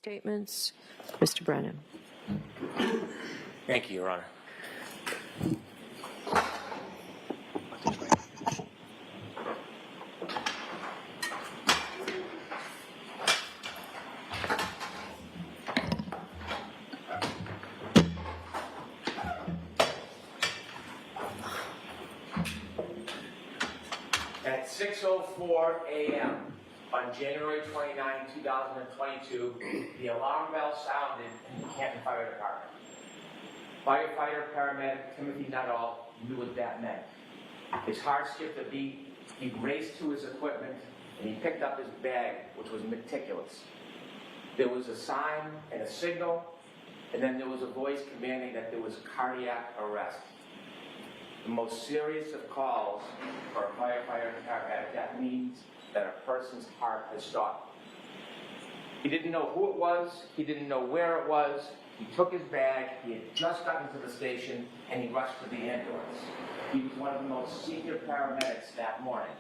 Statements. Mr. Brennan. Thank you, Your Honor. At 6:04 a.m. on January 29, 2022, the alarm bell sounded in the Canton Fire Department. Firefighter Paramedic Timothy Nuttall knew what that meant. His heart skipped a beat, he raced to his equipment, and he picked up his bag, which was meticulous. There was a sign and a signal, and then there was a voice commanding that there was cardiac arrest. The most serious of calls for a firefighter paramedic, that means that a person's heart has stopped. He didn't know who it was, he didn't know where it was, he took his bag, he had just gotten to the station, and he rushed to the ambulance. He was one of the most senior paramedics that morning.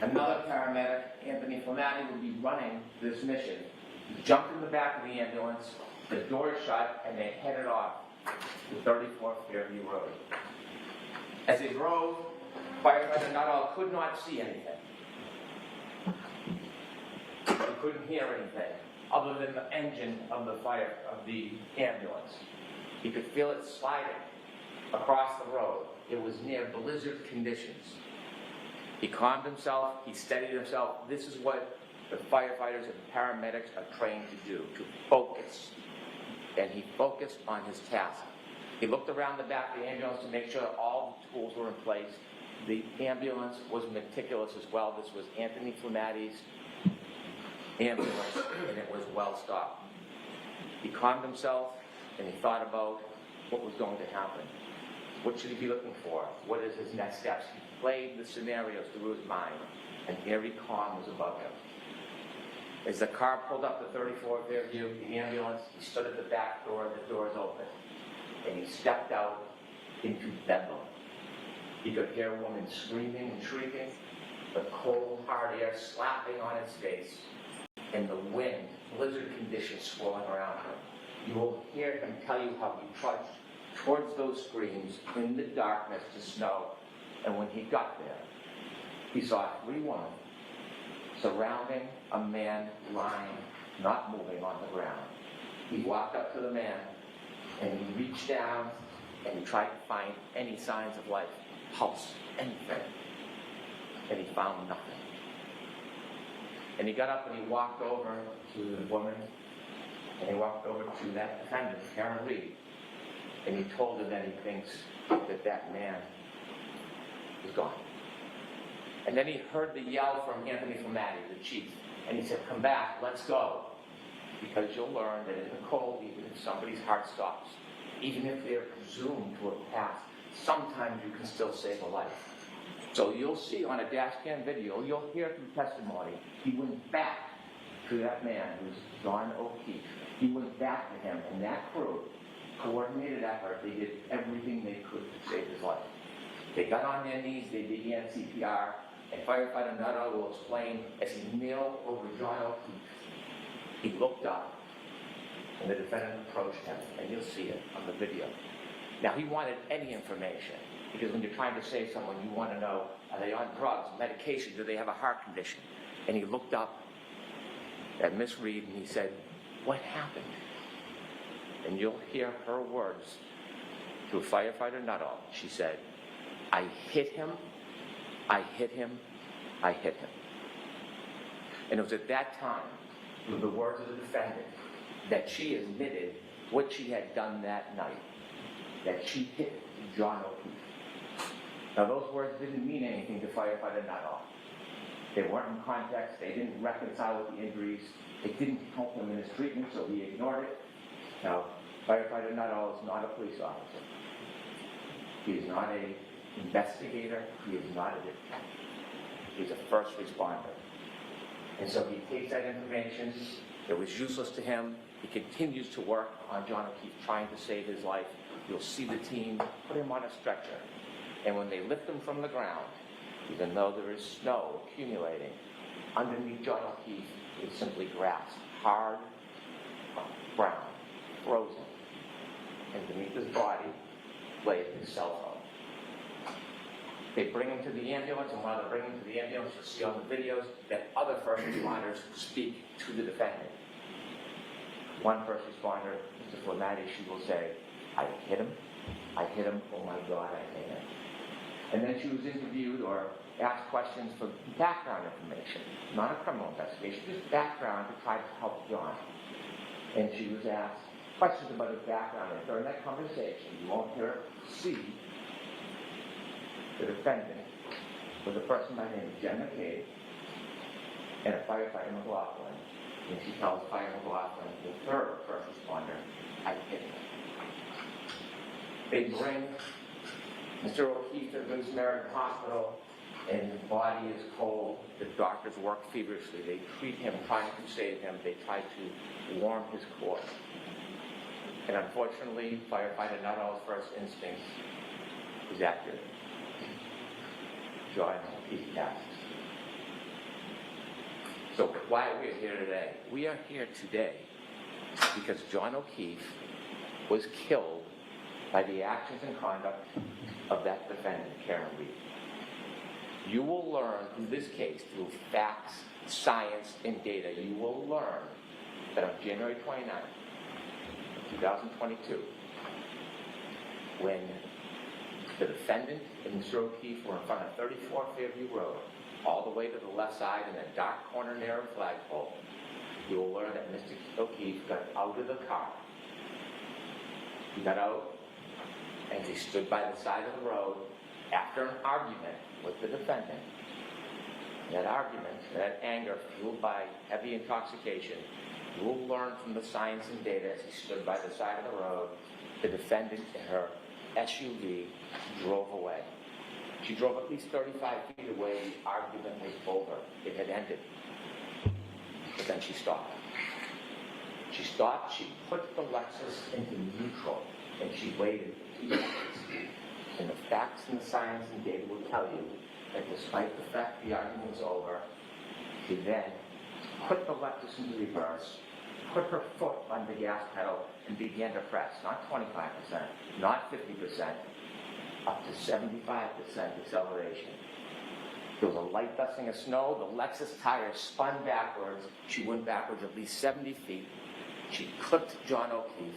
Another paramedic, Anthony Flamati, would be running this mission. He jumped in the back of the ambulance, the door shut, and they headed off to 34 Fairview Road. As they drove, firefighter Nuttall could not see anything. He couldn't hear anything other than the engine of the ambulance. He could feel it sliding across the road. It was near blizzard conditions. He calmed himself, he steadied himself. This is what the firefighters and paramedics are trained to do, to focus. And he focused on his task. He looked around the back of the ambulance to make sure all the tools were in place. The ambulance was meticulous as well. This was Anthony Flamati's ambulance, and it was well stocked. He calmed himself, and he thought about what was going to happen. What should he be looking for? What is his next steps? He played the scenarios through his mind, and every calm was above him. As the car pulled up to 34 Fairview, the ambulance, he stood at the back door, the doors open, and he stepped out into bedlam. He could hear a woman screaming and shrieking, the cold, hard air slapping on his face, and the wind, blizzard conditions swirling around him. You will hear him tell you how he trudged towards those screams in the darkness to snow, and when he got there, he saw 3 women surrounding a man lying, not moving on the ground. He walked up to the man, and he reached down, and he tried to find any signs of life, pulse, anything, and he found nothing. And he got up and he walked over to the woman, and he walked over to that defendant, Karen Reed, and he told her that he thinks that that man is gone. And then he heard the yell from Anthony Flamati, the chief, and he said, "Come back, let's go." Because you'll learn that in the cold, even if somebody's heart stops, even if they're presumed to have passed, sometimes you can still save a life. So you'll see on a dash cam video, you'll hear through testimony, he went back to that man, who's John O'Keefe. He went back to him, and that crew, coordinated effort, they did everything they could to save his life. They got on their knees, they began CPR, and firefighter Nuttall will explain, as he kneeled over John O'Keefe, he looked up, and the defendant approached him, and you'll see it on the video. Now, he wanted any information, because when you're trying to save someone, you want to know, are they on drugs, medication, do they have a heart condition? And he looked up at Miss Reed, and he said, "What happened?" And you'll hear her words to firefighter Nuttall. She said, "I hit him, I hit him, I hit him." And it was at that time, through the words of the defendant, that she admitted what she had done that night, that she hit John O'Keefe. Now, those words didn't mean anything to firefighter Nuttall. They weren't in context, they didn't reconcile with the injuries, it didn't help him in his treatment, so he ignored it. Now, firefighter Nuttall is not a police officer. He is not an investigator, he is not a detective. He's a first responder. And so he takes that information, it was useless to him, he continues to work on John O'Keefe, trying to save his life. You'll see the team put him on a stretcher, and when they lift him from the ground, even though there is snow accumulating, underneath John O'Keefe is simply grass, hard, brown, frozen, and beneath his body lay his cell phone. They bring him to the ambulance, and while they're bringing him to the ambulance, you'll see on the videos that other first responders speak to the defendant. One first responder, Mr. Flamati, she will say, I hit him, oh my God, I hit him. And then she was interviewed or asked questions for background information, not a criminal investigation, just background to try to help John. And she was asked questions about his background, and during that conversation, you won't hear see the defendant was a person by the name of Jen McCabe and a firefighter McLaughlin. And she tells Fire McLaughlin, the third first responder, I hit him. They bring Mr. O'Keefe to Good Samaritan Hospital, and his body is cold. The doctors work feverishly. They treat him, trying to save him. They try to warm his corpse. And unfortunately, firefighter Nuttall's first instinct is accurate. John O'Keefe passes. So why are we here today? We are here today because John O'Keefe was killed by the actions and conduct of that defendant, Karen Reed. You will learn through this case, through facts, science, and data, you will learn that on January 29th, 2022, when the defendant and Mr. O'Keefe were in front of 34 Fairview Road, all the way to the left side in a dark corner near a flagpole, you will learn that Mr. O'Keefe got out of the car. He got out and he stood by the side of the road after an argument with the defendant. That argument, that anger fueled by heavy intoxication, you will learn from the science and data as he stood by the side of the road, the defendant in her SUV drove away. She drove at least 35 feet away. The argument was over. It had ended. But then she stopped. She stopped. She put the Lexus into neutral, and she waited 2 seconds. And the facts and the science and data will tell you that despite the fact the argument was over, she then put the Lexus into reverse, put her foot on the gas pedal, and began to press. Not 25%, not 50%, up to 75% acceleration. There was a light dusting of snow. The Lexus tire spun backwards. She went backwards at least 70 feet. She clipped John O'Keefe.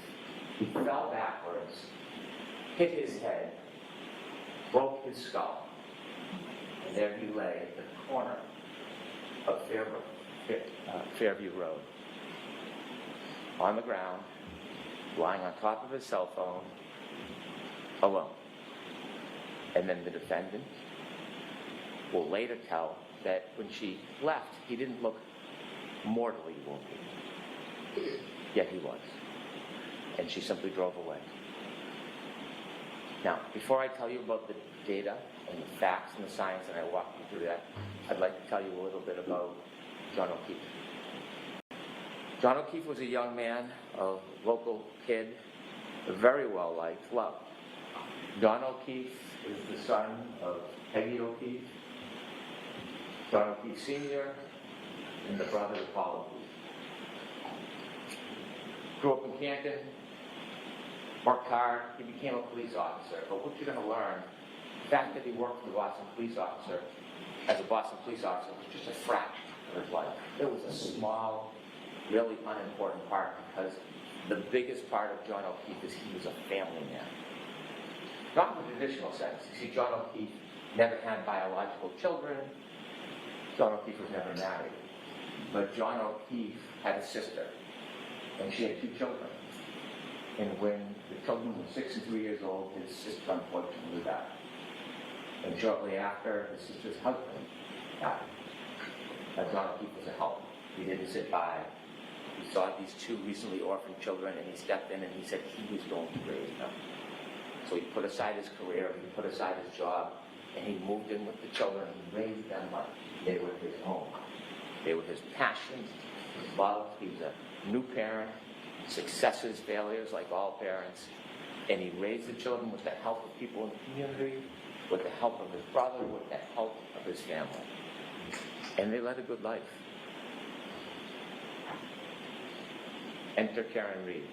He fell backwards, hit his head, broke his skull. And there he lay at the corner of Fairview Road, on the ground, lying on top of his cell phone, alone. And then the defendant will later tell that when she left, he didn't look mortally wounded. Yet he was. And she simply drove away. Now, before I tell you about the data and the facts and the science, and I walk you through that, I'd like to tell you a little bit about John O'Keefe. John O'Keefe was a young man, a local kid, very well liked, loved. John O'Keefe is the son of Peggy O'Keefe, John O'Keefe Sr., and the brother of Paul O'Keefe. Grew up in Canton, worked hard, he became a police officer. But what you're going to learn, the fact that he worked for the Boston police officer, as a Boston police officer, was just a fraction of his life. It was a small, really unimportant part, because the biggest part of John O'Keefe is he was a family man. Not in the traditional sense. You see, John O'Keefe never had biological children. John O'Keefe was never married. But John O'Keefe had a sister, and she had 2 children. And when the children were 6 and 3 years old, his sister unfortunately died. And shortly after, his sister's husband died. Now, John O'Keefe was a help. He didn't sit by. He saw these 2 recently orphaned children, and he stepped in and he said he was going to raise them. So he put aside his career, he put aside his job, and he moved in with the children and raised them like they were his own. They were his passions, his love. He was a new parent, successes, failures, like all parents. And he raised the children with the help of people in the community, with the help of his brother, with the help of his family. And they led a good life. Enter Karen Reed.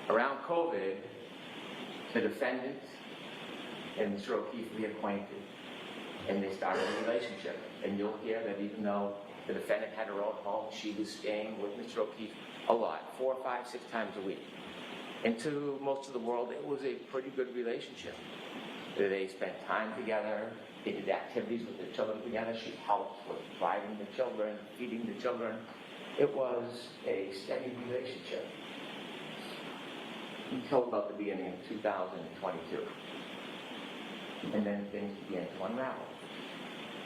Around COVID, the defendant and Mr. O'Keefe reacquainted, and they started a relationship. And you'll hear that even though the defendant had her own home, she was staying with Mr. O'Keefe a lot, 4, 5, 6 times a week. And to most of the world, it was a pretty good relationship. They spent time together, they did activities with the children together, she helped with driving the children, feeding the children. It was a steady relationship until about the beginning of 2022. And then things began to unravel.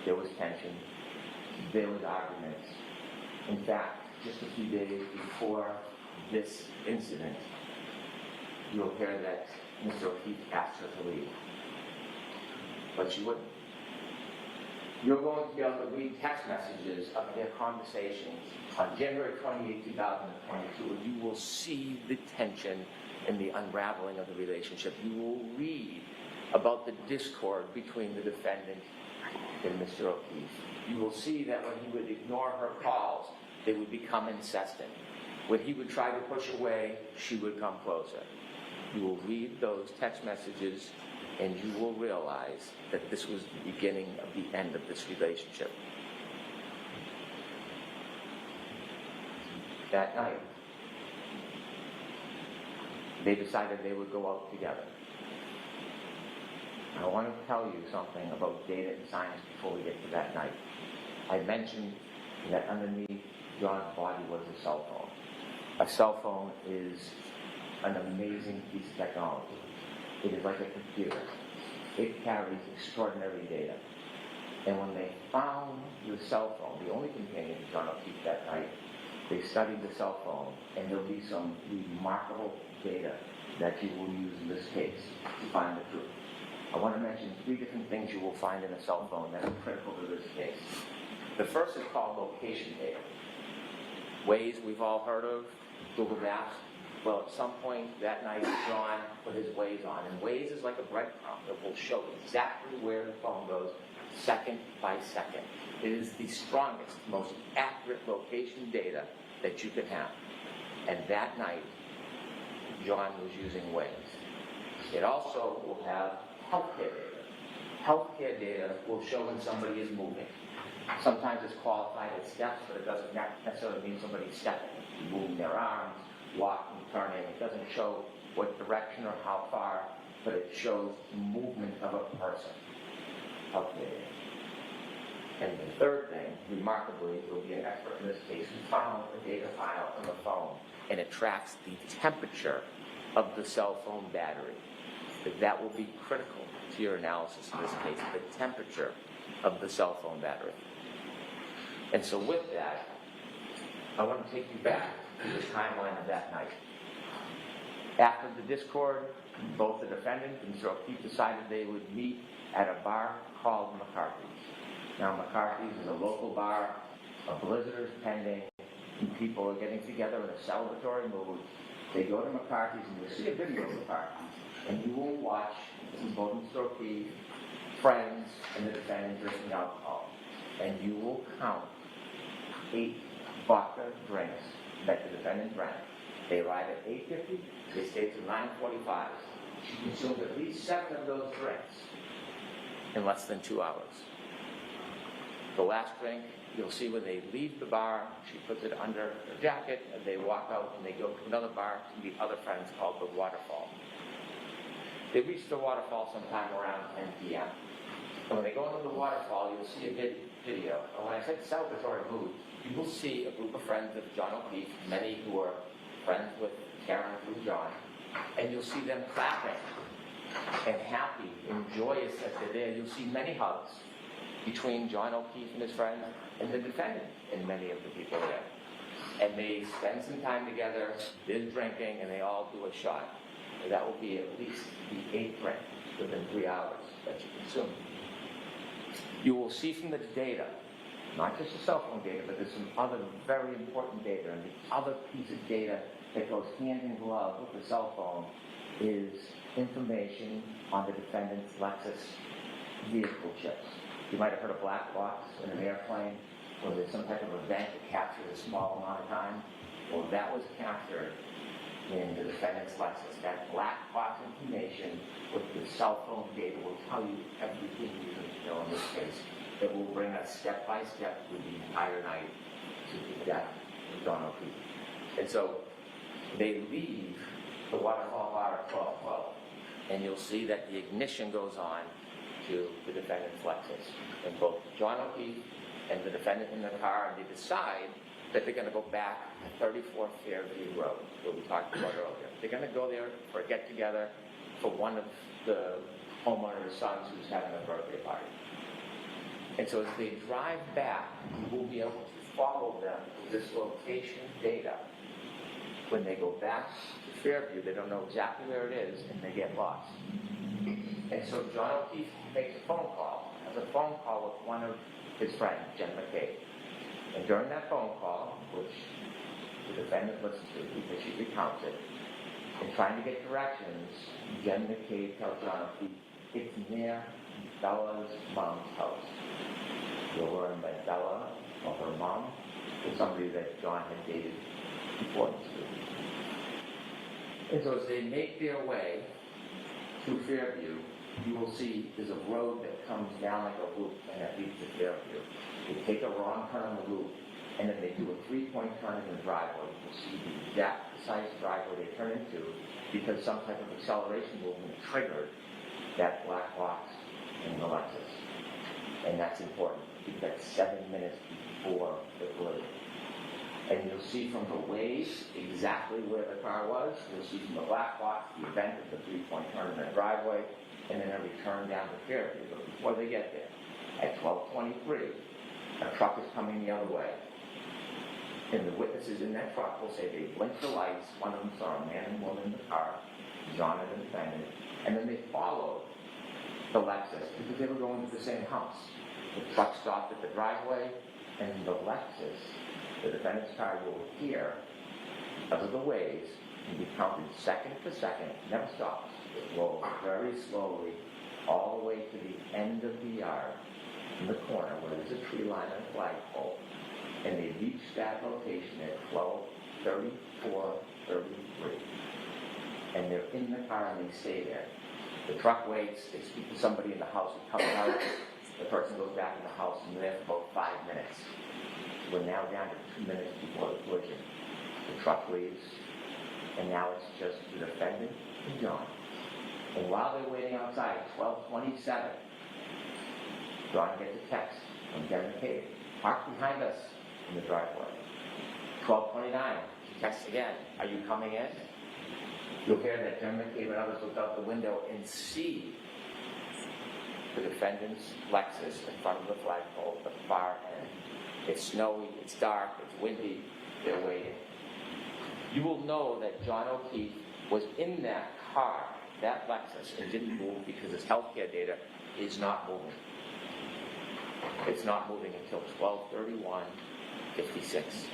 There was tension, there was arguments. In fact, just a few days before this incident, you'll hear that Mr. O'Keefe asked her to leave. But she wouldn't. You're going to be able to read text messages of their conversations on January 28, 2022, and you will see the tension and the unraveling of the relationship. You will read about the discord between the defendant and Mr. O'Keefe. You will see that when he would ignore her calls, they would become incessant. When he would try to push away, she would come closer. You will read those text messages and you will realize that this was the beginning of the end of this relationship. That night, they decided they would go out together. I want to tell you something about data and science before we get to that night. I mentioned that underneath John's body was a cell phone. A cell phone is an amazing piece of technology. It is like a computer. It carries extraordinary data. And when they found the cell phone, the only companion to John O'Keefe that night, they studied the cell phone, and there'll be some remarkable data that you will use in this case to find the truth. I want to mention 3 different things you will find in a cell phone that are critical to this case. The first is called location data. Waze we've all heard of, Google Maps. Well, at some point that night, John put his Waze on. And Waze is like a breadcrumb that will show exactly where the phone goes, second by second. It is the strongest, most accurate location data that you can have. And that night, John was using Waze. It also will have healthcare data. Healthcare data will show when somebody is moving. Sometimes it's qualified as steps, but it doesn't necessarily mean somebody's stepping. Moving their arms, walking, turning. It doesn't show what direction or how far, but it shows movement of a person. Healthcare data. And the third thing, remarkably, will be an expert in this case who found a data file on the phone, and it tracks the temperature of the cell phone battery. That will be critical to your analysis in this case, the temperature of the cell phone battery. And so with that, I want to take you back to the timeline of that night. After the discord, both the defendant and Mr. O'Keefe decided they would meet at a bar called McCarthy's. Now, McCarthy's is a local bar, a blizzard is pending, and people are getting together in a celebratory mood. They go to McCarthy's, and you'll see a video of McCarthy's, and you will watch both Mr. O'Keefe, friends, and the defendant drinking alcohol. And you will count 8 vodka drinks that the defendant drank. They arrive at 8:50, they stay till 9:45. She consumed at least 7 of those drinks in less than 2 hours. The last drink, you'll see when they leave the bar, she puts it under her jacket, and they walk out and they go to another bar to meet other friends called the Waterfall. They reach the Waterfall sometime around 10 p.m. And when they go into the Waterfall, you'll see a video. And when I said celebratory mood, you will see a group of friends of John O'Keefe, many who are friends with Karen through John, and you'll see them clapping and happy and joyous that they're there. You'll see many hugs between John O'Keefe and his friends and the defendant and many of the people there. And they spend some time together, there's drinking, and they all do a shot. And that will be at least the 8th drink within 3 hours that you consume. You will see from the data, not just the cell phone data, but there's some other very important data. And the other piece of data that goes hand in glove with the cell phone is information on the defendant's Lexus vehicle chips. You might have heard a black box in an airplane, or there's some type of event that captures a small amount of time. Well, that was captured in the defendant's Lexus. That black box information with the cell phone data will tell you everything you need to know in this case. It will bring us step by step through the entire night to the death of John O'Keefe. And so they leave the waterfall bar at 12:12, and you'll see that the ignition goes on to the defendant's Lexus. And both John O'Keefe and the defendant in the car, and they decide that they're going to go back to 34 Fairview Road, where we talked about earlier. They're going to go there for a get-together for one of the homeowner's sons who's having a birthday party. And so as they drive back, we'll be able to follow them with this location data. When they go back to Fairview, they don't know exactly where it is, and they get lost. And so John O'Keefe makes a phone call, has a phone call with one of his friends, Jen McCabe. And during that phone call, which the defendant listens to because she recounts it, and trying to get directions, Jen McCabe tells John O'Keefe it's near Bella's mom's house. You'll learn that Bella, or her mom, was somebody that John had dated before the school. And so as they make their way to Fairview, you will see there's a road that comes down like a loop and that leads to Fairview. They take a wrong turn on the loop, and then they do a three-point turn in the driveway. You'll see the exact precise driveway they turn into because some type of acceleration movement triggered that black box in the Lexus. And that's important because that's 7 minutes before the collision. And you'll see from the waves exactly where the car was. You'll see from the black box the event of the three-point turn in the driveway, and then a return down to Fairview. But before they get there, at 12:23, a truck is coming the other way. And the witnesses in that truck will say they blinked the lights, one of them saw a man and woman in the car, John and the defendant, and then they followed the Lexus because they were going to the same house. The truck stopped at the driveway, and the Lexus, the defendant's car, will appear because of the waves and be counted second to second, never stops. It rolls very slowly all the way to the end of the yard in the corner where there's a tree line and a flagpole. And they reach that location at 12:34:33. And they're in the car and they stay there. The truck waits, they speak to somebody in the house who comes out, the person goes back in the house and they're there for about 5 minutes. We're now down to 2 minutes before the collision. The truck leaves, and now it's just the defendant and John. And while they're waiting outside, 12:27, John gets a text from Jen McCabe. Park behind us in the driveway. 12:29, she texts again. Are you coming in? You'll hear that Jen McCabe and others look out the window and see the defendant's Lexus in front of the flagpole at the far end. It's snowy, it's dark, it's windy, they're waiting. You will know that John O'Keefe was in that car, that Lexus, and didn't move because his healthcare data is not moving. It's not moving until 12:31:56.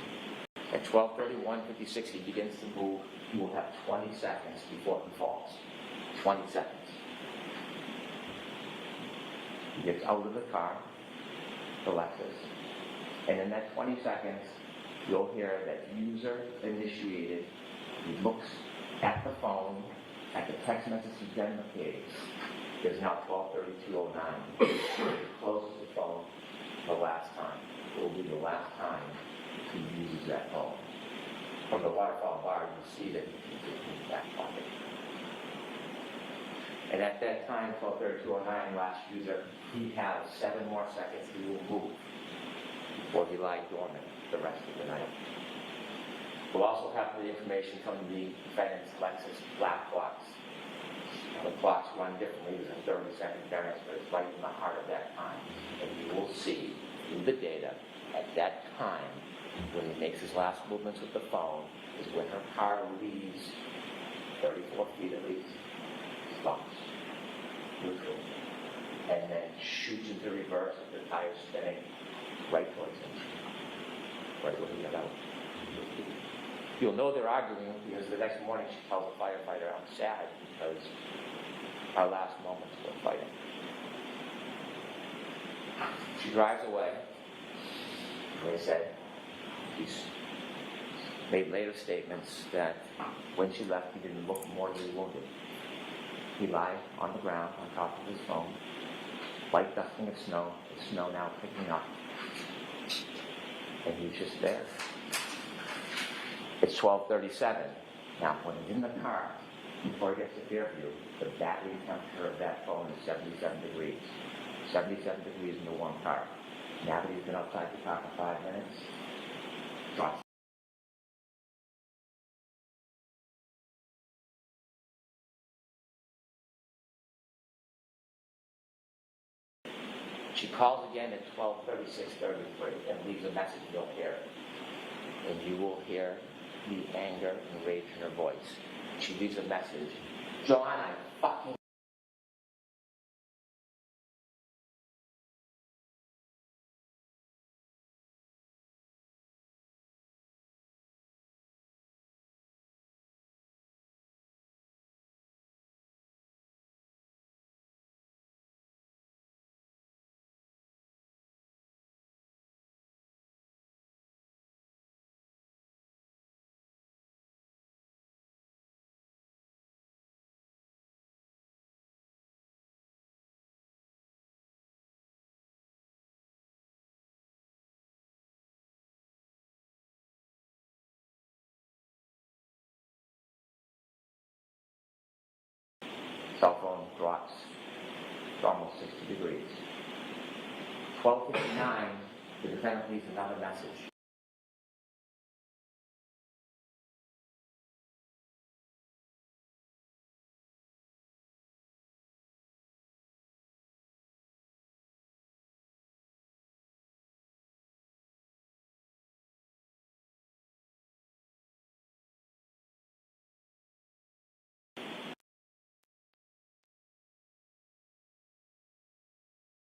At 12:31:56, he begins to move. He will have 20 seconds before he falls. 20 seconds. He gets out of the car, the Lexus, and in that 20 seconds, you'll hear that user initiated. He looks at the phone, at the text message from Jen McCabe. It's now 12:32:09. He closes the phone the last time. It will be the last time he uses that phone. From the waterfall bar, you see that he keeps it in his back pocket. And at that time, 12:32:09, last user, he has 7 more seconds he will move before he lies dormant the rest of the night. We'll also have the information from the defendant's Lexus black box. The clocks run differently. There's a 30-second variance, but it's right in the heart of that time. And you will see through the data at that time, when he makes his last movements with the phone, is when her car leaves 34 feet at least, stops, neutral, and then shoots into reverse with the tires spinning right towards him, right where he got out. You'll know they're arguing because the next morning she tells the firefighter, I'm sad because our last moments were fighting. She drives away. And they said, she's made later statements that when she left, he didn't look mortally wounded. He lied on the ground on top of his phone, light dusting of snow, the snow now picking up. And he was just there. It's 12:37. Now, when he's in the car, before he gets to Fairview, the battery temperature of that phone is 77 degrees. 77 degrees in the warm car. Now that he's been outside the car for 5 minutes, drops. She calls again at 12:36:33 and leaves a message you'll hear. And you will hear the anger and rage in her voice. She leaves a message. John, I fucking... Cell phone drops to almost 60 degrees. 12:59, the defendant leaves another message.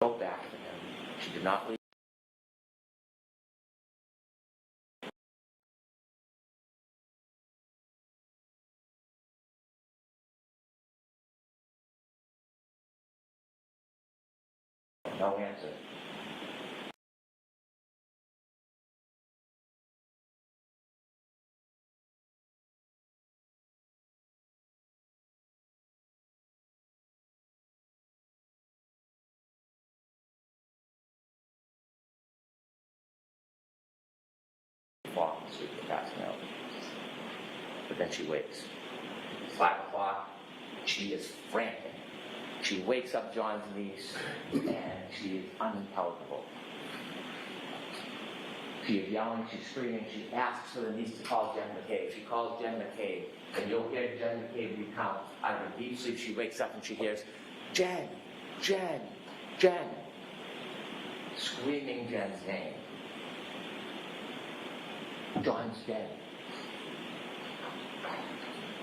Go back to him. She did not leave. No answer. Fall asleep or passing out. But then she wakes. 5 o'clock, she is frantic. She wakes up John's niece, and she is unintelligible. She is yelling, she's screaming, she asks for the niece to call Jen McCabe. She calls Jen McCabe, and you'll hear Jen McCabe recount. Out of a deep sleep, she wakes up and she hears, Jen, Jen, Jen, screaming Jen's name. John's dead.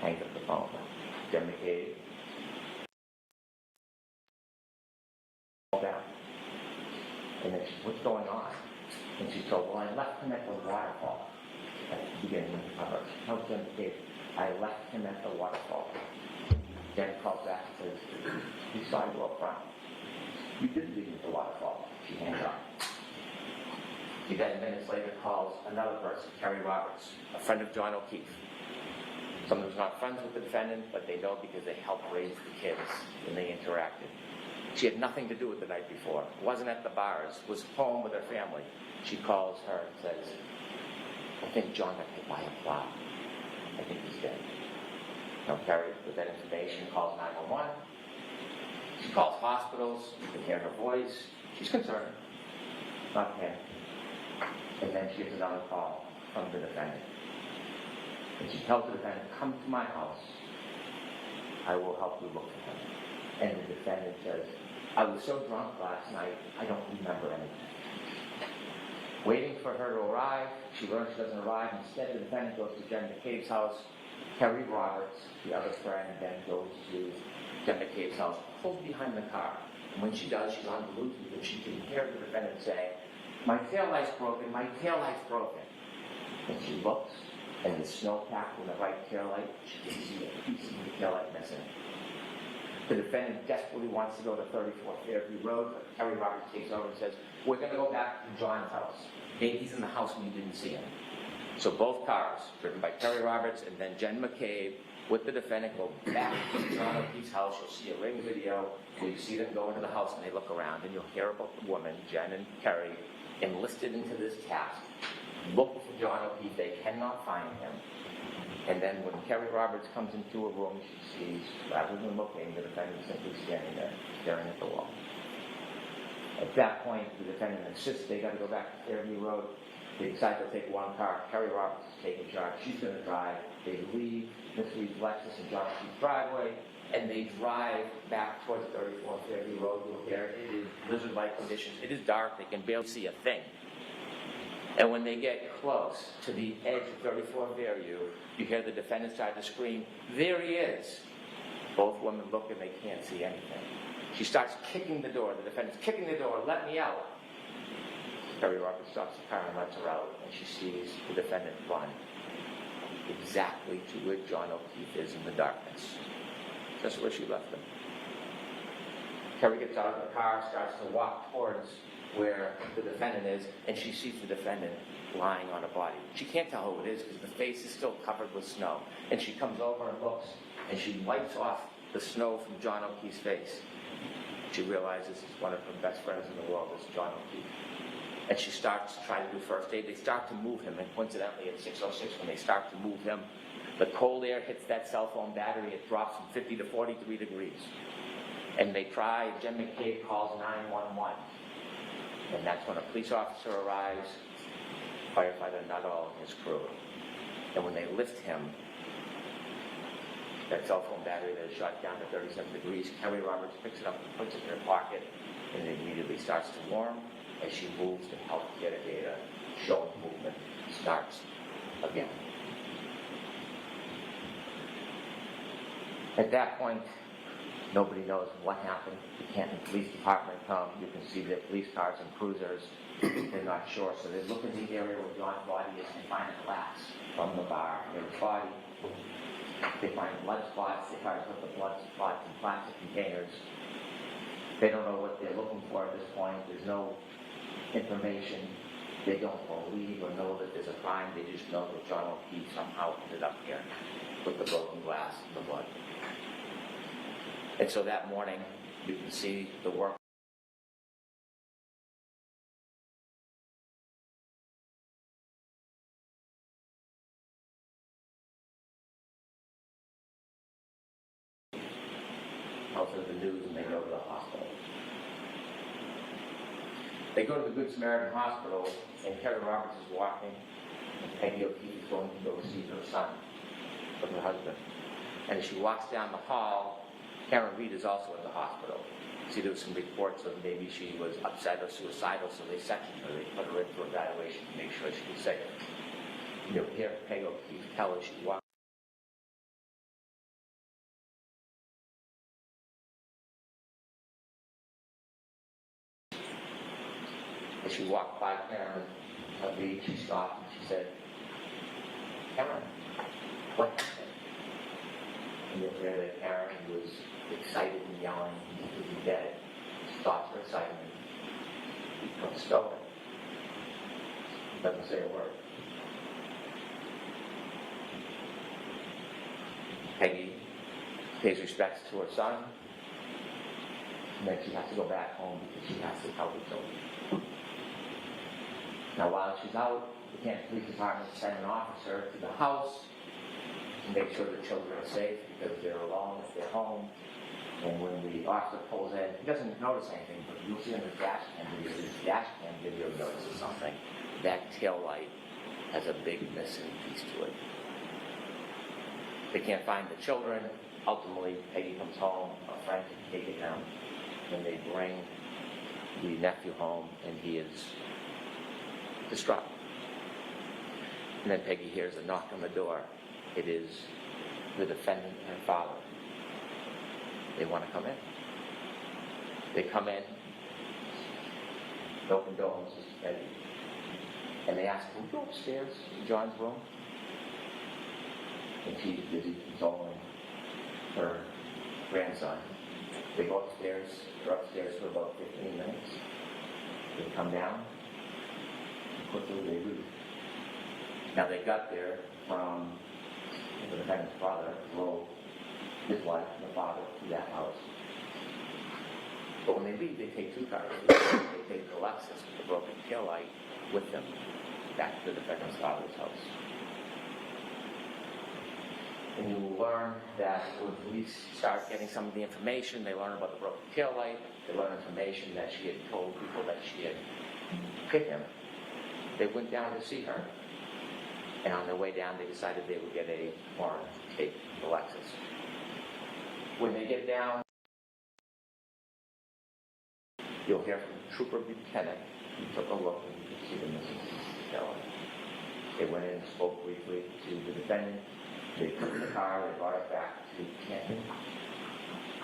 Hangs up the phone. Jen McCabe. Down. And then she, what's going on? And she told, well, I left him at the waterfall at the beginning of the cover. She tells Jen McCabe, I left him at the waterfall. Jen calls back and says, he saw you up front. You did leave him at the waterfall. She hangs up. She then minutes later calls another person, Terry Roberts, a friend of John O'Keefe. Someone who's not friends with the defendant, but they know because they helped raise the kids and they interacted. She had nothing to do with the night before, wasn't at the bars, was home with her family. She calls her and says, I think John got hit by a plow. I think he's dead. Now Terry, with that information, calls 911. She calls hospitals, you can hear her voice. She's concerned, not him. And then she gets another call from the defendant. And she tells the defendant, come to my house. I will help you look for him. And the defendant says, I was so drunk last night, I don't remember anything. Waiting for her to arrive, she learns she doesn't arrive. Instead, the defendant goes to Jen McCabe's house. Terry Roberts, the other friend, then goes to Jen McCabe's house, pulls behind the car. And when she does, she's on Bluetooth, and she can hear the defendant say, my taillight's broken, my taillight's broken. And she looks, and the snow pack in the right taillight, she can see a piece of the taillight missing. The defendant desperately wants to go to 34 Fairview Road, but Terry Roberts takes over and says, we're going to go back to John's house. Maybe he's in the house and you didn't see him. So both cars, driven by Terry Roberts and then Jen McCabe, with the defendant, go back to John O'Keefe's house. You'll see a ring video where you see them go into the house and they look around, and you'll hear about the woman, Jen and Terry, enlisted into this task. Looking for John O'Keefe, they cannot find him. And then when Terry Roberts comes into a room, she sees, rather than looking, the defendant simply standing there, staring at the wall. At that point, the defendant insists they got to go back to Fairview Road. They decide to take one car. Terry Roberts is taking charge. She's going to drive. They leave Miss Reed's Lexus and John O'Keefe's driveway, and they drive back towards 34 Fairview Road. Look there. It is blizzard-like conditions. It is dark. They can barely see a thing. And when they get close to the edge of 34 Fairview, you hear the defendant start to scream, "There he is!" Both women look and they can't see anything. She starts kicking the door. The defendant's kicking the door. "Let me out." Terry Roberts stops the car and lets her out, and she sees the defendant run exactly to where John O'Keefe is in the darkness, just where she left him. Terry gets out of the car, starts to walk towards where the defendant is, and she sees the defendant lying on a body. She can't tell who it is because the face is still covered with snow. And she comes over and looks, and she wipes off the snow from John O'Keefe's face. She realizes it's one of her best friends in the world, is John O'Keefe. And she starts to try to do first aid. They start to move him, and coincidentally at 6:06 when they start to move him, the cold air hits that cell phone battery. It drops from 50 to 43 degrees. And they try, Jen McCabe calls 911. And that's when a police officer arrives, firefighter Nuttall and his crew. And when they lift him, that cell phone battery that is shot down to 37 degrees, Terry Roberts picks it up and puts it in her pocket, and it immediately starts to warm. As she moves to help get a data, showing movement starts again. At that point, nobody knows what happened. The Canton Police Department come. You can see the police cars and cruisers. They're not sure, so they look in the area where John's body is and find a glass from the bar near his body. They find blood spots. They try to put the blood spots in plastic containers. They don't know what they're looking for at this point. There's no information. They don't believe or know that there's a crime. They just know that John O'Keefe somehow ended up here with the broken glass and the blood. And so that morning, you can see the work. Also the news, and they go to the hospital. They go to the Good Samaritan Hospital, and Terry Roberts is walking, and Peggy O'Keefe is going to go see her son from her husband. And as she walks down the hall, Karen Reed is also at the hospital. See, there was some reports of maybe she was upset or suicidal, so they sectioned her. They put her in for evaluation to make sure she was safe. You'll hear Peggy O'Keefe tell her she walked. As she walked by Karen Reed, she stopped and she said, "Karen, what happened?" And you'll hear that Karen was excited and yelling, "Did you get it?" Stops her excitement. He becomes stoic. Doesn't say a word. Peggy pays respects to her son, and then she has to go back home because she has to tell the children. Now, while she's out, the Canton Police Department sent an officer to the house to make sure the children are safe because they're alone if they're home. And when the officer pulls in, he doesn't notice anything, but you'll see in the dash cam video, this dash cam video notices something. That tail light has a big missing piece to it. They can't find the children. Ultimately, Peggy comes home, a friend can take it down, and they bring the nephew home, and he is distraught. And then Peggy hears a knock on the door. It is the defendant and her father. They want to come in. They come in, open door, Mrs. Peggy, and they ask, "Can we go upstairs to John's room?" And she's busy consoling her grandson. They go upstairs. They're upstairs for about 15 minutes. They come down. Quickly they leave. Now they got there from the defendant's father, drove his wife and the father to that house. But when they leave, they take two cars. They take the Lexus with the broken tail light with them back to the defendant's father's house. And you will learn that when police start getting some of the information, they learn about the broken tail light, they learn information that she had told people that she had hit him. They went down to see her. And on their way down, they decided they would get a warrant to take the Lexus. When they get down, you'll hear from Trooper Buchanan. He took a look and you can see the missing tail light. They went in and spoke briefly to the defendant. They took the car, they brought it back to Canton.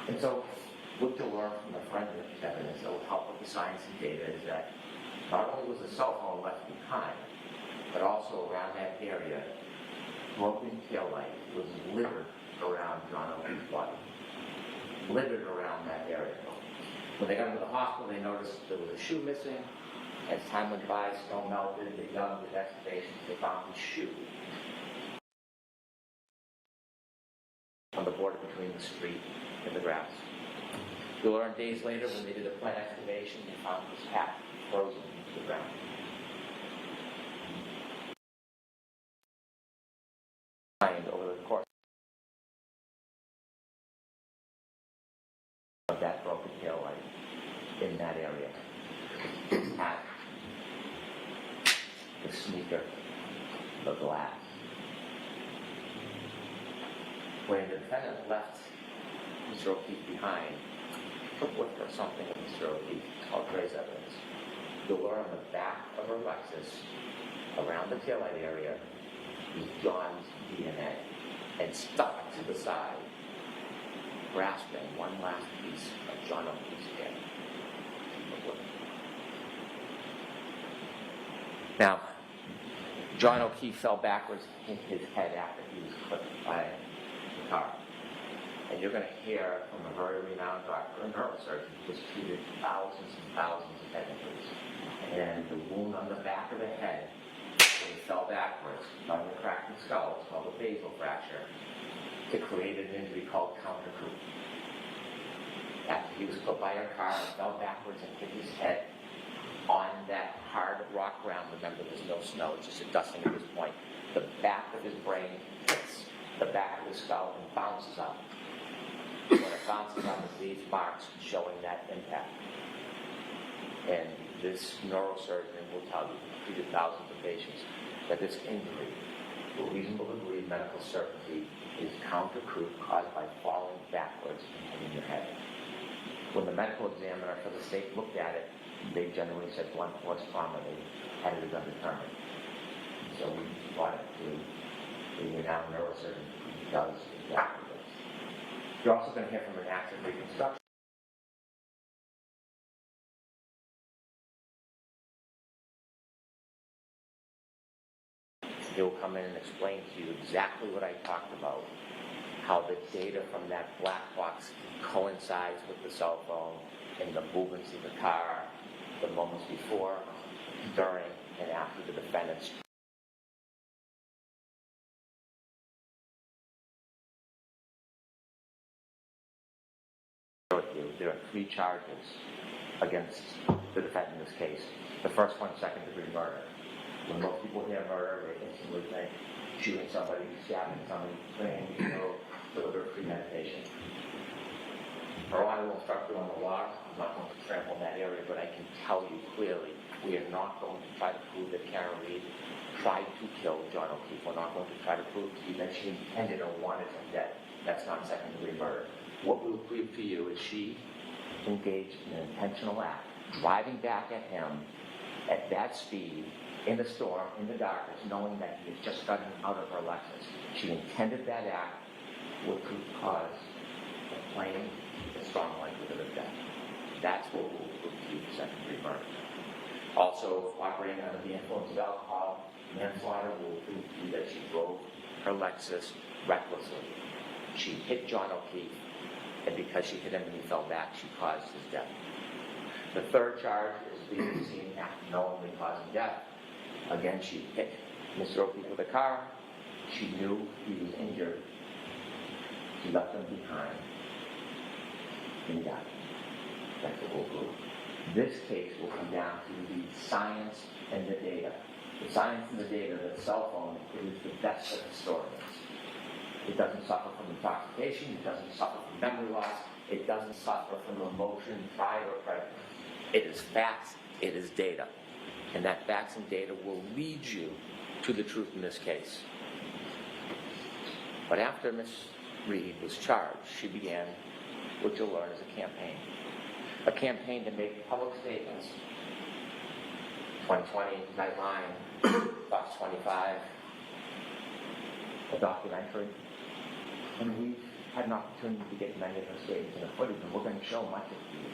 And so, what you'll learn from the forensic evidence that will help with the science and data is that not only was the cell phone left behind, but also around that area, broken taillight was littered around John O'Keefe's body. Littered around that area. When they got into the hospital, they noticed there was a shoe missing. As time went by, snow melted, they dug with excavations, they found his shoe on the border between the street and the grass. You'll learn days later when they did a plant excavation, they found his hat frozen to the ground. Over the course of that broken tail light in that area, his hat, the sneaker, the glass. When the defendant left Mr. O'Keefe behind, took with her something of Mr. O'Keefe called trace evidence. You'll learn on the back of her Lexus, around the taillight area, was John's DNA, and stuck to the side, grasping one last piece of John O'Keefe's head. Now, John O'Keefe fell backwards in his head after he was clipped by the car. And you're going to hear from a very renowned doctor, a neurosurgeon, who has treated thousands and thousands of head injuries. And the wound on the back of the head, when he fell backwards, not in the cracked skull, it's called a basal fracture, to create an injury called Countercoup. After he was clipped by a car and fell backwards and hit his head on that hard rock ground, remember there's no snow, it's just a dusting at this point, the back of his brain hits the back of his skull and bounces up. When it bounces up, it leaves marks showing that impact. And this neurosurgeon will tell you, treated thousands of patients, that this injury, to a reasonable degree of medical certainty, is Countercoup caused by falling backwards and hitting your head. When the medical examiner for the state looked at it, they generally said blunt force trauma. They had it as undetermined. So we brought it to the renowned neurosurgeon who does exactly this. You're also going to hear from an active reconstruction. They will come in and explain to you exactly what I talked about, how the data from that black box coincides with the cell phone and the movements of the car, the moments before, during, and after the defendant's. There are 3 charges against the defendant in this case. The first one, second-degree murder. When most people hear murder, they instantly think shooting somebody, stabbing somebody, playing, deliberate premeditation. I will instruct you on the law. I'm not going to trample in that area, but I can tell you clearly, we are not going to try to prove that Karen Reed tried to kill John O'Keefe. We're not going to try to prove to you that she intended or wanted him dead. That's not second-degree murder. What we'll prove to you is she engaged in an intentional act, driving back at him at that speed, in the storm, in the darkness, knowing that he had just gotten out of her Lexus. She intended that act would cause a plain and strong likelihood of death. That's what will prove to you second-degree murder. Also, operating under the influence of alcohol, manslaughter will prove to you that she drove her Lexus recklessly. She hit John O'Keefe, and because she hit him and he fell back, she caused his death. The third charge is leaving the scene after knowingly causing death. Again, she hit Mr. O'Keefe with a car. She knew he was injured. She left him behind. And he died. That's the whole group. This case will come down to the science and the data. The science and the data that cell phone is the best of historians. It doesn't suffer from intoxication. It doesn't suffer from memory loss. It doesn't suffer from emotion, pride, or prejudice. It is facts. It is data. And that facts and data will lead you to the truth in this case. But after Ms. Reed was charged, she began what you'll learn as a campaign. A campaign to make public statements. 2020, Nightline, Fox 25, a documentary. And we've had an opportunity to get many of her statements in the footage, and we're going to show much of it to you.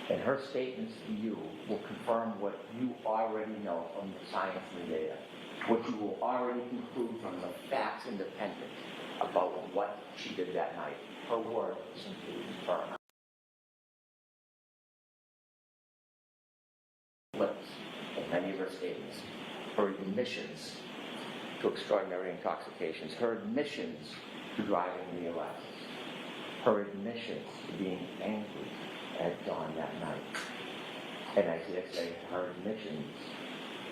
And her statements to you will confirm what you already know from the science and the data, what you will already conclude from the facts independent about what she did that night. Her word simply confirmed. Lips in many of her statements, her admissions to extraordinary intoxications, her admissions to driving the Lexus, her admissions to being angry at John that night, and as I say, her admissions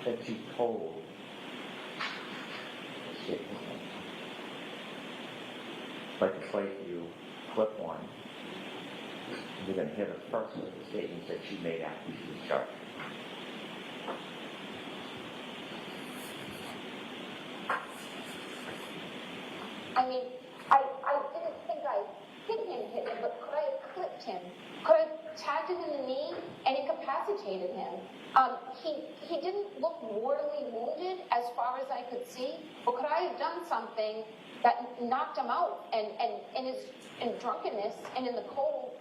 that she told. Like to play for you clip one. You're going to hear the first of the statements that she made after she was charged. I mean, I didn't think I hit him, but could I have clipped him? Could I have tagged him in the knee and incapacitated him? He didn't look mortally wounded as far as I could see, but could I have done something that knocked him out and in drunkenness and in the cold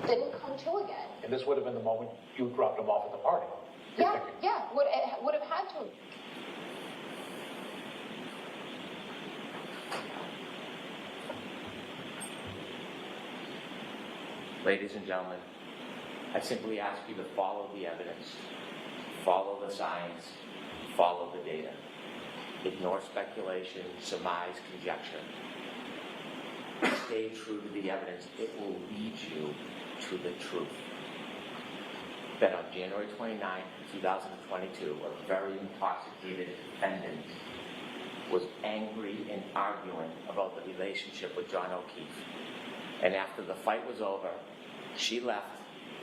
didn't come to again? And this would have been the moment you dropped him off at the party. Yeah, would have had to. Ladies and gentlemen, I simply ask you to follow the evidence, follow the science, follow the data. Ignore speculation, surmise, conjecture. Stay true to the evidence. It will lead you to the truth. That on January 29, 2022, a very intoxicated defendant was angry and arguing about the relationship with John O'Keefe. And after the fight was over, she left,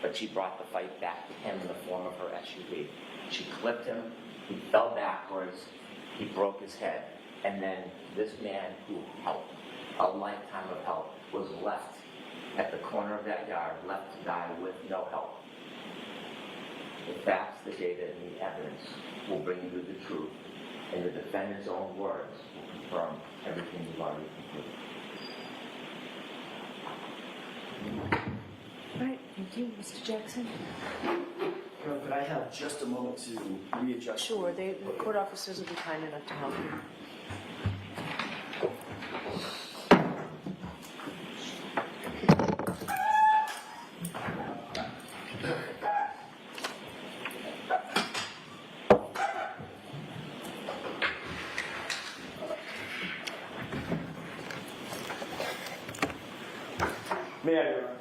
but she brought the fight back to him in the form of her SUV. She clipped him, he fell backwards, he broke his head, and then this man who helped, a lifetime of help, was left at the corner of that yard, left to die with no help. The facts, the data, and the evidence will bring you to the truth, and the defendant's own words will confirm everything you've already concluded. All right, thank you. Mr. Jackson? Could I have just a moment to readjust? Sure, the court officers will be kind enough to help you. May I, Your Honor?